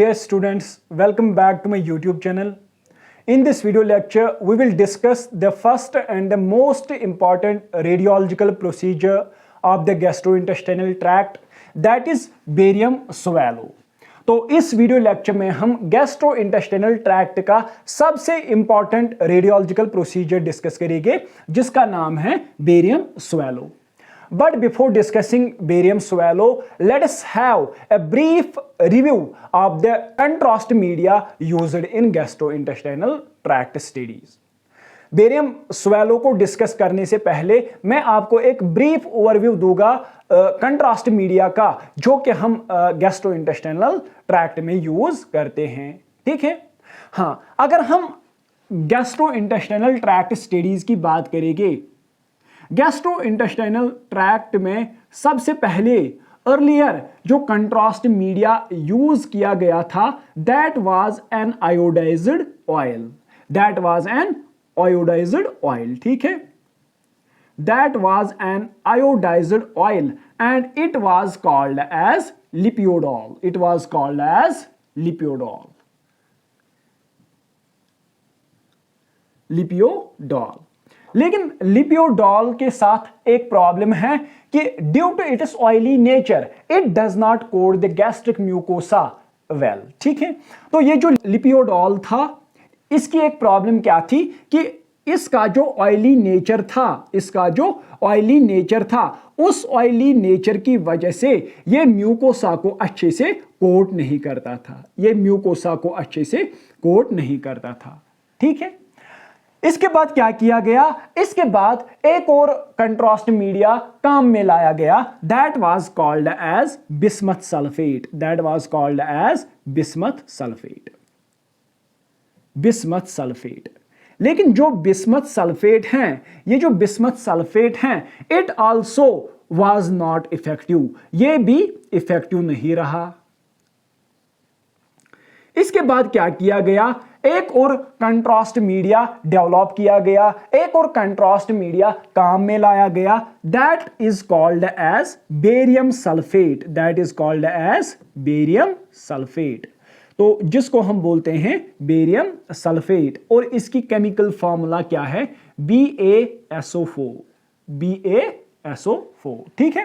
Dear students, welcome back to my YouTube channel. In this video lecture, we will discuss the first and the most important radiological procedure of the gastrointestinal tract, that is barium swallow. तो इस video lecture में हम gastrointestinal tract का सबसे important radiological procedure discuss करेंगे जिसका नाम है barium swallow. But before discussing barium swallow, let us have a brief review of the contrast media used in gastrointestinal tract studies. Barium swallow को discuss करने से पहले मैं आपको एक ब्रीफ ओवरव्यू दूंगा कंट्रास्ट मीडिया का जो कि हम गैस्ट्रोइंटेस्टिनल ट्रैक्ट में यूज करते हैं. ठीक है. हाँ, अगर हम गैस्ट्रोइंटेस्टिनल ट्रैक्ट स्टडीज की बात करेंगे, गैस्ट्रोइंटेस्टिनल ट्रैक्ट में सबसे पहले अर्लियर जो कंट्रास्ट मीडिया यूज किया गया था that was an iodised oil. That was an iodised oil. ठीक है. That was an iodised oil and it was called as Lipiodol. It was called as Lipiodol. Lipiodol. लेकिन Lipiodol के साथ एक problem है कि due to its oily nature it does not coat the gastric mucosa well. ठीक है. तो ये जो लिपियोडॉल था इसकी एक प्रॉब्लम क्या थी कि इसका जो ऑयली नेचर था उस ऑयली नेचर की वजह से ये म्यूकोसा को अच्छे से कोट नहीं करता था. ठीक है. इसके बाद क्या किया गया? इसके बाद एक और कंट्रास्ट मीडिया काम में लाया गया that was called as bismuth sulphate. Bismuth sulphate. लेकिन जो बिस्मथ सल्फेट हैं it also was not effective. ये भी इफेक्टिव नहीं रहा. इसके बाद क्या किया गया? एक और कंट्रास्ट मीडिया डेवलप किया गया, एक और कंट्रास्ट मीडिया काम में लाया गया that is called as barium sulphate. तो जिसको हम बोलते हैं बेरियम सल्फेट और इसकी केमिकल फॉर्मूला क्या है? BaSO4. ठीक है.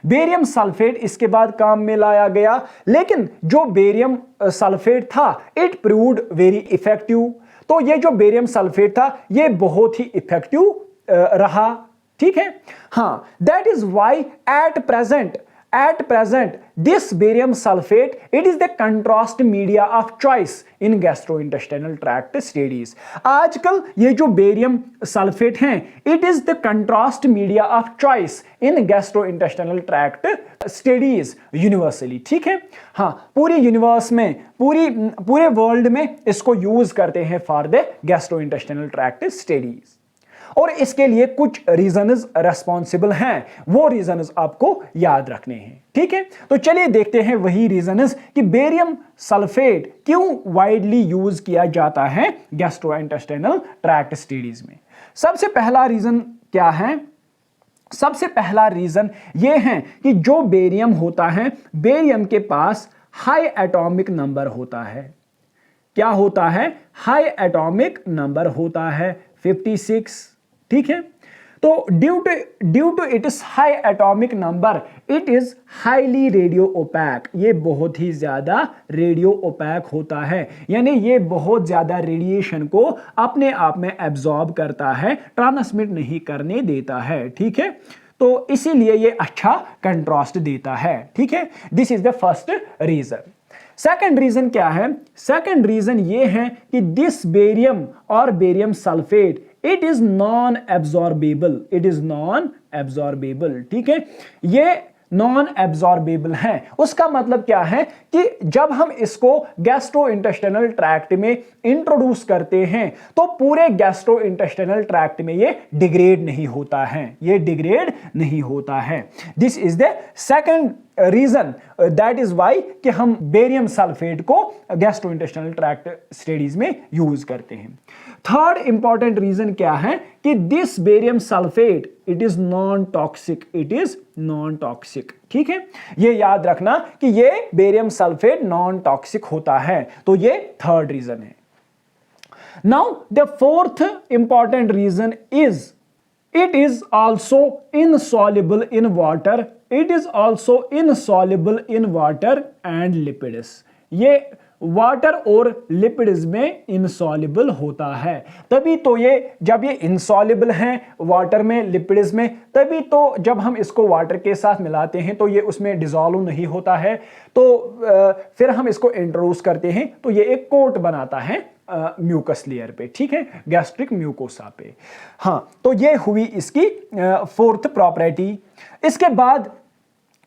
बेरियम सल्फेट इसके बाद काम में लाया गया, लेकिन जो बेरियम सल्फेट था इट प्रूव्ड वेरी इफेक्टिव. तो ये जो बेरियम सल्फेट था ये बहुत ही इफेक्टिव रहा. ठीक है. हाँ, that is why at present this barium sulfate it is the contrast media of choice in gastrointestinal tract studies. आजकल ये जो बेरियम सल्फेट हैं it is the contrast media of choice in gastrointestinal tract studies universally. ठीक है. हाँ, पूरी universe में पूरे वर्ल्ड में इसको यूज करते हैं for the gastrointestinal tract studies. और इसके लिए कुछ रीजंस रेस्पॉन्सिबल हैं, वो रीजंस आपको याद रखने हैं. ठीक है. तो चलिए देखते हैं वही रीजंस कि बेरियम सल्फेट क्यों वाइडली यूज किया जाता है गैस्ट्रोइंटेस्टिनल ट्रैक्ट स्टडीज में. सबसे पहला रीजन क्या है? सबसे पहला रीजन ये है कि जो बेरियम होता है, बेरियम के पास हाई एटॉमिक नंबर होता है. क्या होता है? हाई एटॉमिक नंबर होता है 56. ठीक है. तो due to its high atomic number it is highly radio opaque. ये बहुत ही ज्यादा रेडियो ओपैक होता है, यानी ये बहुत ज्यादा रेडिएशन को अपने आप में एब्जॉर्ब करता है, ट्रांसमिट नहीं करने देता है. ठीक है. तो इसीलिए ये अच्छा कंट्रास्ट देता है. ठीक है. This is the first reason. Second reason क्या है? सेकंड रीजन ये है कि दिस बेरियम और barium sulphate it is non absorbable. ठीक है. ये नॉन एब्जॉर्बेबल है. उसका मतलब क्या है कि जब हम इसको गैस्ट्रोइंटेस्टिनल ट्रैक्ट में इंट्रोड्यूस करते हैं तो पूरे गैस्ट्रोइंटेस्टिनल ट्रैक्ट में ये डिग्रेड नहीं होता है. This is the second reason, that is why कि हम बेरियम सल्फेट को गैस्ट्रोइंटेस्टाइनल ट्रैक्ट स्टडीज में यूज करते हैं। थर्ड इंपॉर्टेंट रीजन क्या है कि this barium sulphate it is non toxic, it is non toxic. ठीक है, ये याद रखना कि ये बेरियम सल्फेट नॉन टॉक्सिक होता है, तो ये थर्ड रीजन है। Now the fourth important reason is it is also insoluble in water, it is also insoluble in water and lipids। ये वाटर और लिपिड्स में इनसॉल्युबल होता है, तभी तो ये जब ये इनसॉल्युबल हैं वाटर में लिपिड्स में, तभी तो जब हम इसको वाटर के साथ मिलाते हैं तो ये उसमें डिसॉल्व नहीं होता है, तो फिर हम इसको इंट्रोड्यूस करते हैं तो ये एक कोट बनाता है म्यूकस लेयर पे, ठीक है, गैस्ट्रिक म्यूकोसा पे। हाँ, तो ये हुई इसकी फोर्थ प्रॉपर्टी। इसके बाद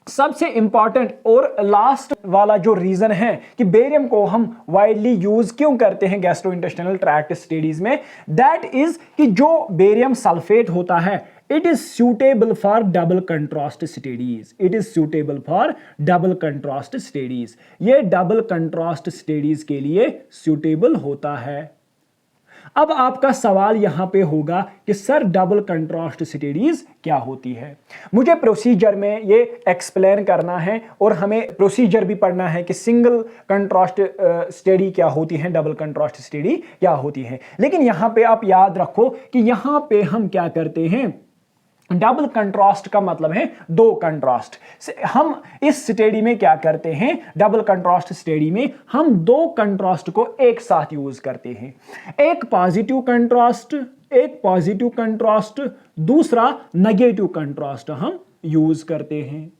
सबसे इंपॉर्टेंट और लास्ट वाला जो रीजन है कि बेरियम को हम वाइडली यूज क्यों करते हैं गैस्ट्रोइंटेस्टाइनल ट्रैक्ट स्टडीज में, दैट इज कि जो बेरियम सल्फेट होता है it is suitable for double contrast studies, it is suitable for double contrast studies। ये double contrast studies के लिए suitable होता है। अब आपका सवाल यहां पे होगा कि सर डबल कंट्रास्ट स्टडीज क्या होती है। मुझे प्रोसीजर में ये एक्सप्लेन करना है और हमें प्रोसीजर भी पढ़ना है कि सिंगल कंट्रास्ट स्टडी क्या होती है, डबल कंट्रास्ट स्टडी क्या होती है। लेकिन यहां पे आप याद रखो कि यहां पे हम क्या करते हैं, डबल कंट्रास्ट का मतलब है दो कंट्रास्ट। हम इस स्टडी में क्या करते हैं, डबल कंट्रास्ट स्टडी में हम दो कंट्रास्ट को एक साथ यूज करते हैं, एक पॉजिटिव कंट्रास्ट, एक पॉजिटिव कंट्रास्ट, दूसरा नेगेटिव कंट्रास्ट हम यूज करते हैं,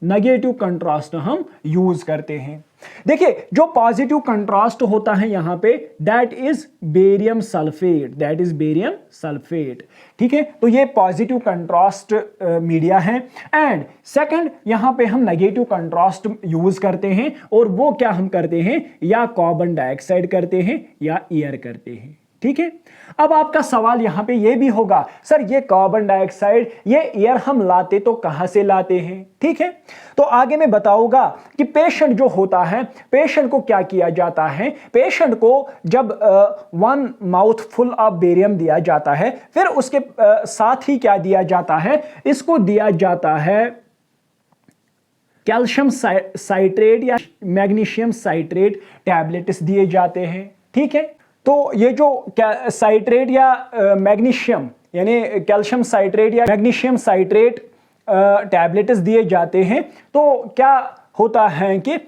नेगेटिव कंट्रास्ट हम यूज करते हैं। देखिए जो पॉजिटिव कंट्रास्ट होता है यहां पे, that is barium sulphate, that is barium sulphate. ठीक है, तो ये पॉजिटिव कंट्रास्ट मीडिया है। एंड सेकंड यहां पे हम नेगेटिव कंट्रास्ट यूज करते हैं, और वो क्या हम करते हैं, या कार्बन डाइऑक्साइड करते हैं या एयर करते हैं। ठीक है, अब आपका सवाल यहां पे ये भी होगा, सर ये कार्बन डाइऑक्साइड, ये एयर हम लाते तो कहां से लाते हैं। ठीक है, तो आगे मैं बताऊंगा कि पेशेंट जो होता है, पेशेंट को क्या किया जाता है, पेशेंट को जब 1 माउथफुल ऑफ बेरियम दिया जाता है, फिर उसके साथ ही क्या दिया जाता है, इसको दिया जाता है कैल्शियम साइट्रेट या मैग्नीशियम साइट्रेट टैबलेट्स दिए जाते हैं। ठीक है, तो ये जो साइट्रेट या मैग्नीशियम यानी कैल्शियम साइट्रेट या मैग्नीशियम साइट्रेट टैबलेट्स दिए जाते हैं, तो क्या होता है कि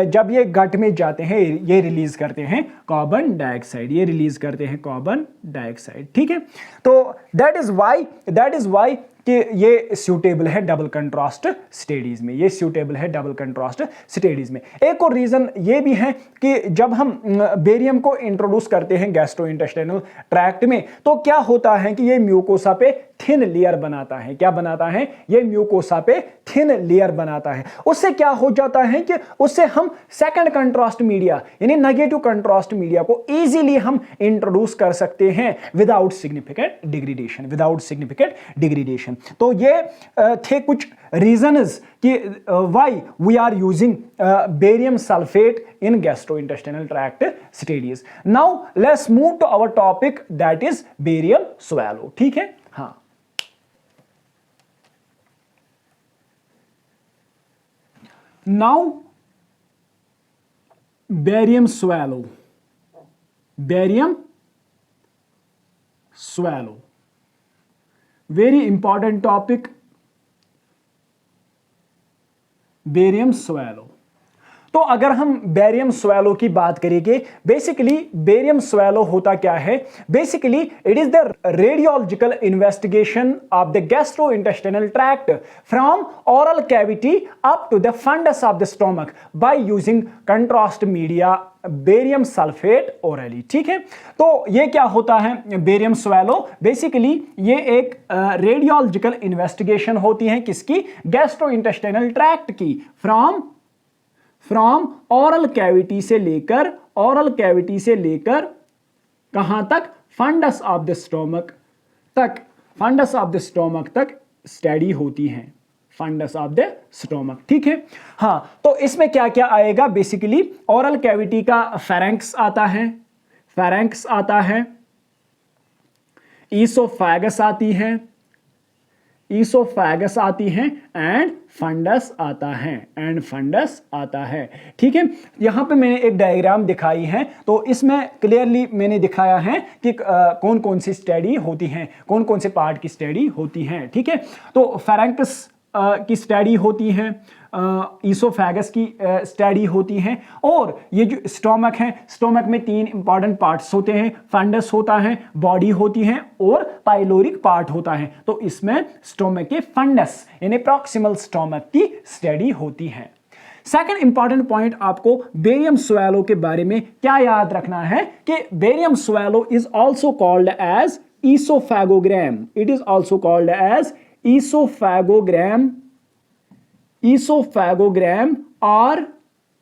जब ये गट में जाते हैं ये रिलीज करते हैं कार्बन डाइऑक्साइड, ये रिलीज करते हैं कार्बन डाइऑक्साइड। ठीक है, तो दैट इज वाई कि ये सूटेबल है डबल कंट्रास्ट स्टडीज में, ये सूटेबल है डबल कंट्रास्ट स्टडीज में। एक और रीजन ये भी है कि जब हम बेरियम को इंट्रोड्यूस करते हैं गैस्ट्रोइंटेस्टाइनल ट्रैक्ट में, तो क्या होता है कि ये म्यूकोसा पे थिन लेयर बनाता है। क्या बनाता है, ये म्यूकोसा पे थिन लेयर बनाता है। उससे क्या हो जाता है कि उससे हम सेकंड कंट्रास्ट मीडिया यानी नेगेटिव कंट्रास्ट मीडिया को इजीली हम इंट्रोड्यूस कर सकते हैं without significant degradation, without significant degradation. तो ये थे कुछ रीजंस कि why we are using barium sulphate in gastrointestinal tract studies. Now let's move to our topic that is barium swallow. ठीक है, हाँ, now barium swallow, barium swallow, very important topic, barium swallow. तो अगर हम barium swallow की बात करेंगे, basically barium swallow होता क्या है, basically it is the radiological investigation of the gastrointestinal tract from oral cavity up to the fundus of the stomach by using contrast media barium sulphate orally. ठीक है, तो ये क्या होता है बेरियम स्वैलो, बेसिकली ये एक रेडियोलॉजिकल इन्वेस्टिगेशन होती है किसकी, गैस्ट्रोइंटेस्टाइनल ट्रैक्ट की, फ्रॉम ओरल कैविटी से लेकर, ओरल कैविटी से लेकर कहां तक, फंडस ऑफ द स्टोमक तक, फंडस ऑफ द स्टोमक तक स्टडी होती है। फंडस ऑफ द स्टोमक, ठीक है। हाँ, तो इसमें क्या क्या आएगा, बेसिकली ओरल कैविटी का फेरेंक्स आता है, फेरेंक्स आता है, ईसोफेगस आती है, ईसोफेगस आती है, एंड फंडस आता है, एंड फंडस आता है, ठीक है। यहां पे मैंने एक डायग्राम दिखाई है, तो इसमें क्लियरली मैंने दिखाया है कि कौन कौन सी स्टडी होती हैं, कौन कौन से पार्ट की स्टडी होती हैं, ठीक है। तो फेरेंक्स की स्टडी होती है, ईसोफेगस की स्टडी होती है, और ये जो स्टोमक है, स्टोमक में 3 इंपॉर्टेंट पार्ट्स होते हैं, फंडस होता है, बॉडी होती है, और पाइलोरिक पार्ट होता है। तो इसमें स्टोमक के फंडस यानी प्रॉक्सिमल स्टोमक की स्टडी होती है। सेकंड इंपॉर्टेंट पॉइंट आपको बेरियम स्वेलो के बारे में क्या याद रखना है कि barium swallow is also called as oesophagogram, it is also called as esophagogram, esophagogram or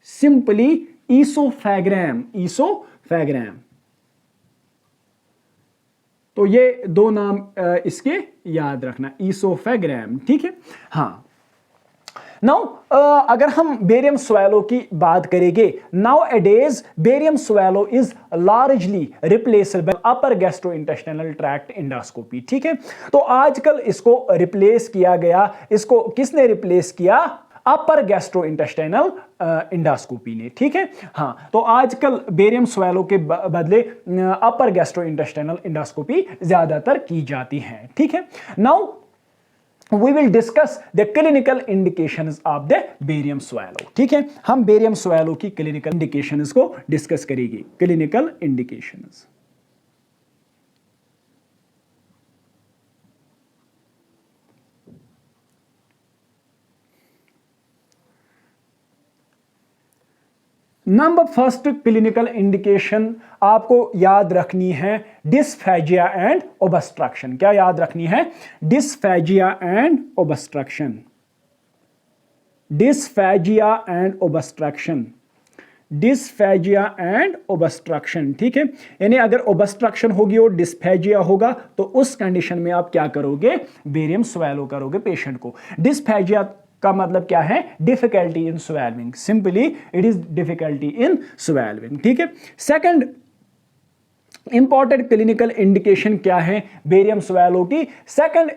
simply esophagram, esophagram। तो ये 2 नाम इसके याद रखना, esophagram, ठीक है। हाँ, नाउ अगर हम बेरियम स्वेलो की बात करेंगे, nowadays barium swallow is largely replaceable upper gastrointestinal tract endoscopy, ठीक है। तो आजकल इसको रिप्लेस किया गया, इसको किसने रिप्लेस किया, अपर गैस्ट्रोइंटेस्टाइनल इंडोस्कोपी ने, ठीक है। हाँ, तो आजकल बेरियम स्वेलो के बदले अपर गैस्ट्रोइंटेस्टाइनल इंडोस्कोपी ज्यादातर की जाती है, ठीक है। Now we will discuss the clinical indications of the barium swallow, ठीक है। हम बेरियम स्वेलो की clinical indications को डिस्कस करेंगे, clinical indications। Number first clinical indication आपको याद रखनी है डिस्फेजिया एंड ओबस्ट्रक्शन। क्या याद रखनी है, dysphagia and obstruction, dysphagia and obstruction, dysphagia and obstruction, ठीक है। यानी अगर ओबस्ट्रक्शन होगी और डिस्फेजिया होगा तो उस कंडीशन में आप क्या करोगे, बेरियम स्वेलो करोगे पेशेंट को। डिस्फेजिया का मतलब क्या है, difficulty in swallowing, simply it is difficulty in swallowing, ठीक है। सेकंड इंपॉर्टेंट क्लिनिकल इंडिकेशन क्या है बेरियम स्वेलो की, सेकंड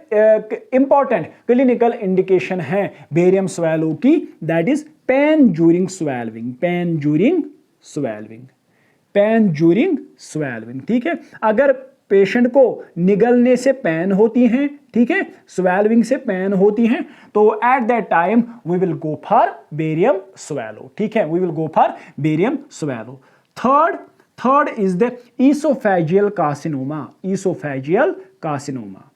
इंपॉर्टेंट क्लिनिकल इंडिकेशन है बेरियम स्वेलो की, that is pain during swallowing, pain during swallowing, pain during swallowing, ठीक है। अगर पेशेंट को निगलने से पेन होती हैं, ठीक है, स्वेलविंग से पेन होती हैं, तो at that time we will go for barium swallow, ठीक है, we will go for barium swallow. Third is the oesophageal carcinoma, oesophageal carcinoma.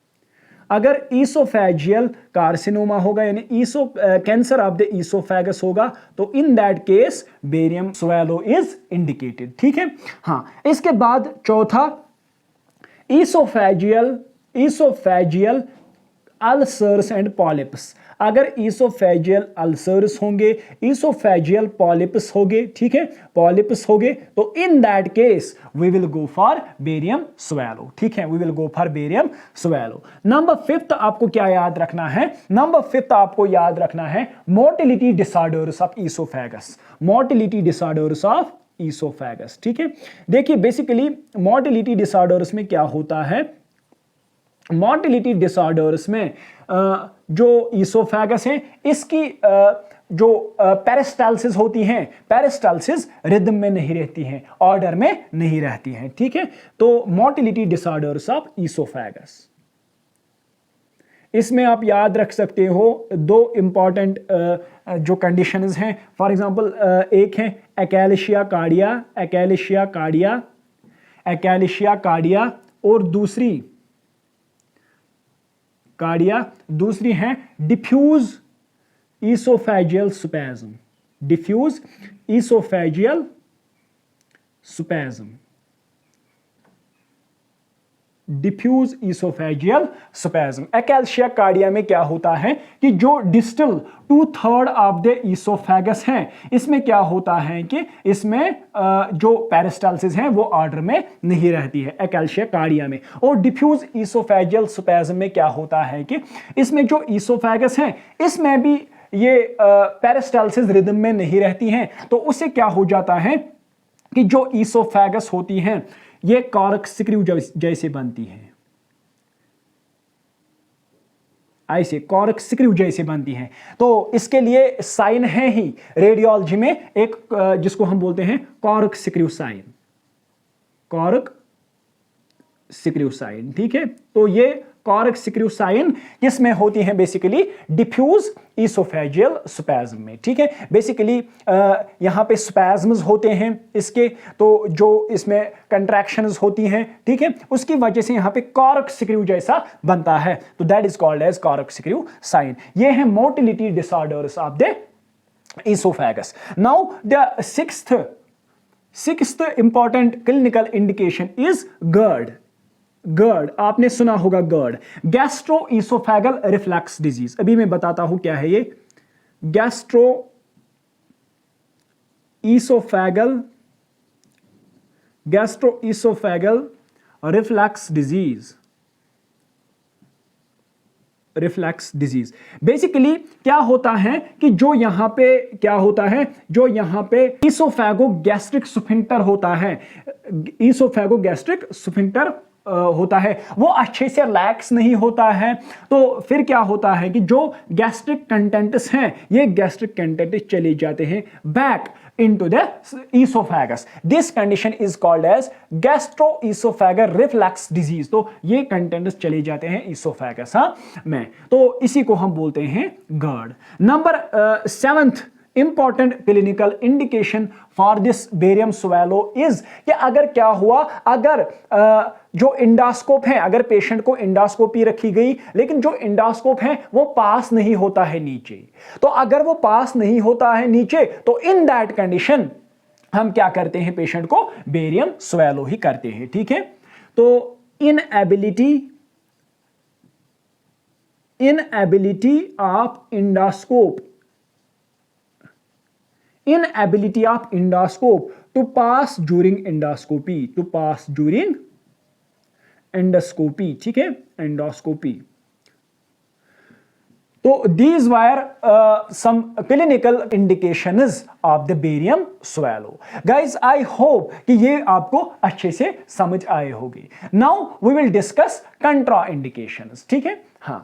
अगर ईसोफेजियल कार्सिनोमा होगा यानी कैंसर ऑफ द ईसोफेगस होगा, तो in that case barium swallow is indicated, ठीक है। हाँ, इसके बाद चौथा ईसोफेजियल अल्सर्स एंड पॉलिप्स। अगर ईसोफेजियल अल्सर्स होंगे, ईसोफेजियल पॉलिप्स होंगे, ठीक है, पॉलिप्स होंगे, तो in that case we will go for barium swallow, ठीक है, we will go for barium swallow. Number 5 आपको क्या याद रखना है, नंबर 5 आपको याद रखना है motility disorders of oesophagus, motility disorders of oesophagus, ठीक है। देखिए बेसिकली मोटिलिटी डिसऑर्डर्स में क्या होता है, मोटिलिटी डिसऑर्डर्स में जो ईसोफेगस है इसकी जो पेरिस्टाल्सिस होती हैं, पेरिस्टाल्सिस रिदम में नहीं रहती हैं, ऑर्डर में नहीं रहती हैं, ठीक है। तो मोटिलिटी डिसऑर्डर्स ऑफ ईसोफेगस, इसमें आप याद रख सकते हो 2 इंपॉर्टेंट जो कंडीशंस हैं। फॉर एग्जांपल एक है achalasia cardia, achalasia cardia, achalasia cardia, और दूसरी कार्डिया, दूसरी है diffuse oesophageal spasm, diffuse oesophageal spasm. Diffuse oesophageal spasm. Achalasia cardia में क्या होता है कि जो डिस्टल 2/3 ऑफ द इसोफेगस हैं, इसमें क्या होता है कि इसमें जो पेरिस्टाल्सिस हैं वो ऑर्डर में नहीं रहती है एकैल्शिया कार्डिया में। और डिफ्यूज इसोफेजियल स्पैज्म में क्या होता है कि इसमें जो इसोफेगस हैं इसमें भी ये पेरिस्टाल्सिस रिदम में नहीं रहती हैं, तो उससे क्या हो जाता है कि जो इसोफेगस होती हैं ये कॉर्क्स्क्रू जैसे बनती है, ऐसे कॉर्क्स्क्रू जैसे बनती हैं। तो इसके लिए साइन है ही रेडियोलॉजी में एक जिसको हम बोलते हैं कॉर्क्स्क्रू साइन, कॉर्क्स्क्रू साइन, ठीक है। तो ये कॉर्क्स्क्रू साइन किसमें होती हैं? बेसिकली डिफ्यूज इसोफेजियल स्पैज्म में, ठीक है। बेसिकली यहां पे स्पैज्म्स होते हैं इसके, तो जो इसमें कंट्रैक्शंस होती हैं, ठीक है, उसकी वजह से यहां पे कॉर्क्स्क्रू जैसा बनता है, तो that is called as corkscrew sign. ये है motility disorders of the oesophagus. Now the sixth important clinical indication is GERD। GERD आपने सुना होगा, GERD gastro oesophageal reflux disease. अभी मैं बताता हूं क्या है ये gastro oesophageal reflux disease. Basically क्या होता है कि जो यहां पे इसोफेगो गैस्ट्रिक स्फिंक्टर होता है, इसोफेगो गैस्ट्रिक स्फिंक्टर होता है, वो अच्छे से रिलैक्स नहीं होता है। तो फिर क्या होता है कि जो गैस्ट्रिक कंटेंट्स हैं ये गैस्ट्रिक कंटेंट्स चले जाते हैं back into the esophagus. This condition is called as gastroesophageal reflux disease. तो ये कंटेंट्स चले जाते हैं इसोफेगस में, तो इसी को हम बोलते हैं GERD। Number 7th important clinical indication for this barium swallow is कि अगर क्या हुआ, अगर जो इंडोस्कोप है, अगर पेशेंट को इंडोस्कोपी रखी गई लेकिन जो इंडोस्कोप है वो पास नहीं होता है नीचे, तो अगर वो पास नहीं होता है नीचे तो इन दैट कंडीशन हम क्या करते हैं, पेशेंट को बेरियम स्वेलो ही करते हैं, ठीक है। तो inability of endoscope to pass during endoscopy, ठीक है, endoscopy। तो these were some clinical indications of the barium swallow. Guys, I hope कि ये आपको अच्छे से समझ आए होंगे। Now we will discuss contraindications, ठीक है। हाँ,